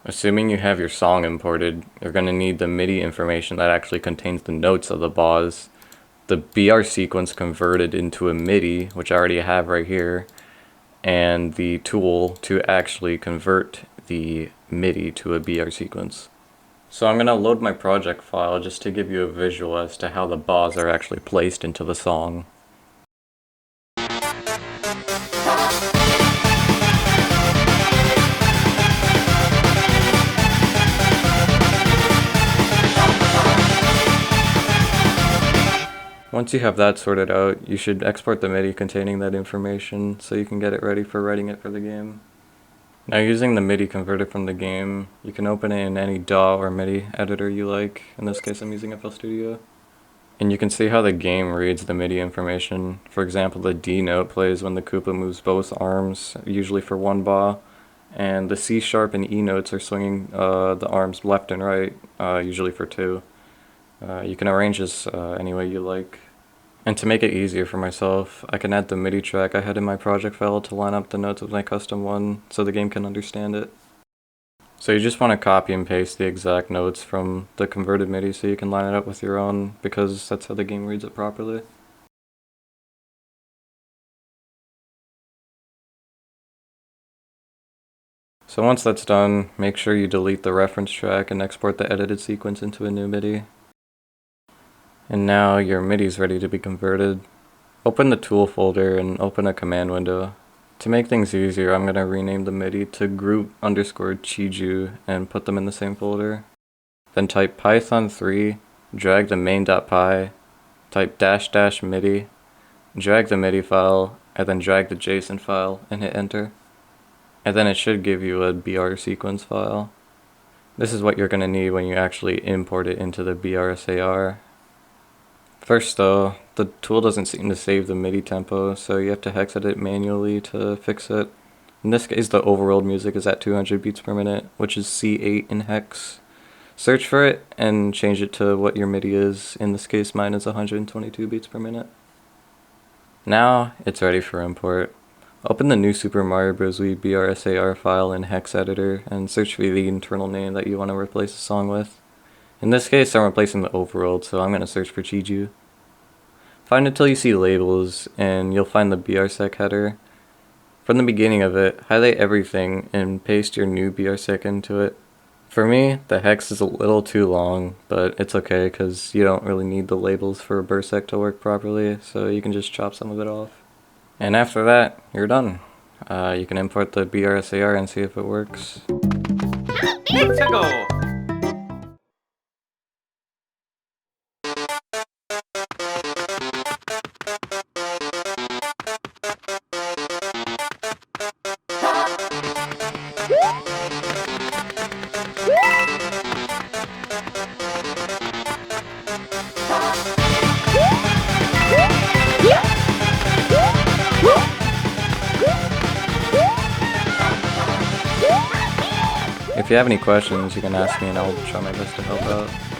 Assuming you have your song imported, you're going to need the MIDI information that actually contains the notes of the BAWs, the BR sequence converted into a MIDI, which I already have right here, and the tool to actually convert the MIDI to a BR sequence. So I'm going to load my project file just to give you a visual as to how the BAWs are actually placed into the song. Once you have that sorted out, you should export the MIDI containing that information so you can get it ready for writing it for the game. Now, using the MIDI converted from the game, you can open it in any DAW or MIDI editor you like. In this case, I'm using FL Studio. And you can see how the game reads the MIDI information. For example, the D note plays when the Koopa moves both arms, usually for one BAW, and the C sharp and E notes are swinging the arms left and right, usually for two. You can arrange this any way you like. And to make it easier for myself, I can add the MIDI track I had in my project file to line up the notes with my custom one so the game can understand it. So you just want to copy and paste the exact notes from the converted MIDI so you can line it up with your own, because that's how the game reads it properly. So once that's done, make sure you delete the reference track and export the edited sequence into a new MIDI. And now your MIDI is ready to be converted. Open the tool folder and open a command window. To make things easier, I'm going to rename the MIDI to group_Chiju and put them in the same folder. Then type python3, drag the main.py, type -- MIDI, drag the MIDI file, and then drag the JSON file and hit enter. And then it should give you a BR sequence file. This is what you're going to need when you actually import it into the BRSAR. First though, the tool doesn't seem to save the MIDI tempo, so you have to hex edit manually to fix it. In this case, the overworld music is at 200 beats per minute, which is C8 in hex. Search for it and change it to what your MIDI is. In this case, mine is 122 beats per minute. Now, it's ready for import. Open the new Super Mario Bros. Wii BRSAR file in hex editor and search for the internal name that you want to replace the song with. In this case, I'm replacing the overworld, so I'm going to search for Chiju. Find it till you see labels, and you'll find the BRSEC header. From the beginning of it, highlight everything and paste your new BRSEC into it. For me, the hex is a little too long, but it's okay because you don't really need the labels for BRSEC to work properly, so you can just chop some of it off. And after that, you're done. You can import the BRSAR and see if it works. Let's go! If you have any questions, you can ask me and I'll try my best to help out.